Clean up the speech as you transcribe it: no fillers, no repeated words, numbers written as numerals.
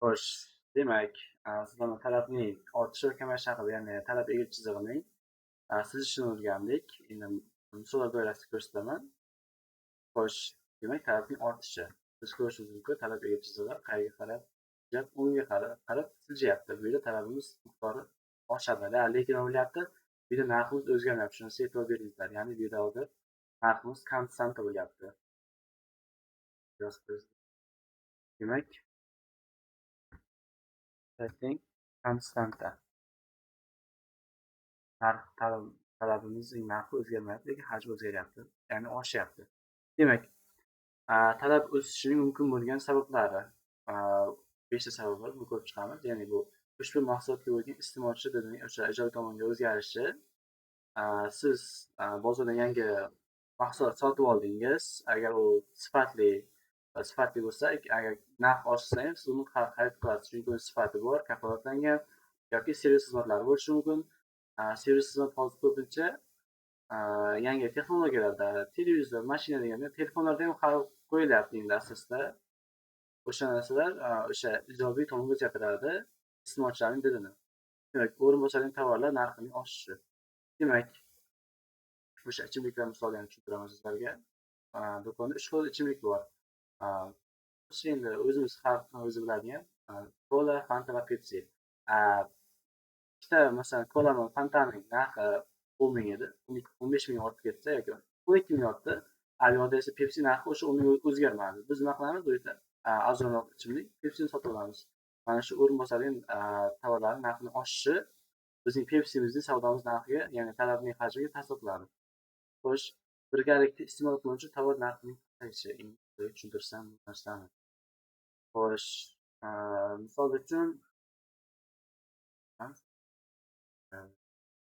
Xo'sh, demak, sizlarni talabning ortishi va kamayishi haqida, ya'ni talab egik chizig'ining chizishini o'rgandik. Endi misollar doirasida ko'rsataman. Xo'sh, demak, talabning ortishi. Biz ko'rishimiz mumkin, talab egik chizig'i qayerga qarab? O'ngga qarab siljiyapti. Bu yerda talabimiz miqdori oshadi. Lekin bo'lyapti, bu yerda narximiz o'zgarmayapti. Shunisiga e'tibor beringlar. Ya'ni bu yerda hozir narximiz konstant bo'lyapti. Demak, talabning konstanta. Talabimizning narxi o'zgarmayapti, lekin hajmi o'zgaryapti, ya'ni oshyapti. Demak, talab o'sishining mumkin bo'lgan sabablari 5 ta sabab bor. Buni ko'rib chiqamiz. Ya'ni bu ushbu mahsulotga bo'lgan iste'molchi dilining o'sha ijobiy tomonga o'zgarishi. Siz bozordan yangi mahsulot sotib oldingiz, agar u sifatli bo'lsa, agar narx oshsa ham siz uni xarid qilasiz, chunki uni sifati bor, kafolatlangan yoki servis xizmatlari bo'lishi mumkin. Servis xizmat hozir ko'pincha yangi texnologiyalarda televizor, mashina deganda telefonlarda ham xarid qo'yilyapti endi asosda. O'sha narsalar o'sha ijobiy tomonga o'zgartiradi iste'molchilarning dilini. Demak, o'rin bosadigan tovarlar narxining oshishi. Demak, o'sha ichimliklar misolini tushuntiraman sizlarga. Do'konda 3 xil ichimlik bor. Biz endi o'zimiz xalqni o'zi biladigan kola, fanta va pepsi. Ikkita masalan kola va fantaning narxi 10 ming edi. 15 ming ortib ketsa yoki 12 ming ortdi. Yoqda esa pepsi narxi o'sha 10 ming o'zgarmadi. Biz nima qilamiz? Bu yerda arzonroq ichimlik pepsini sotib olamiz. Mana shu o'rin bosadigan tovarlarning narxining oshishi bizning pepsimizning savdomiz narxiga, ya'ni talabning hajmiga ta'sir qiladi. Xo'sh, birgalikda iste'mol qilinuvchi tovar narxining pasayishi. Tushuntirsam bu narsani. Xo'sh, misol uchun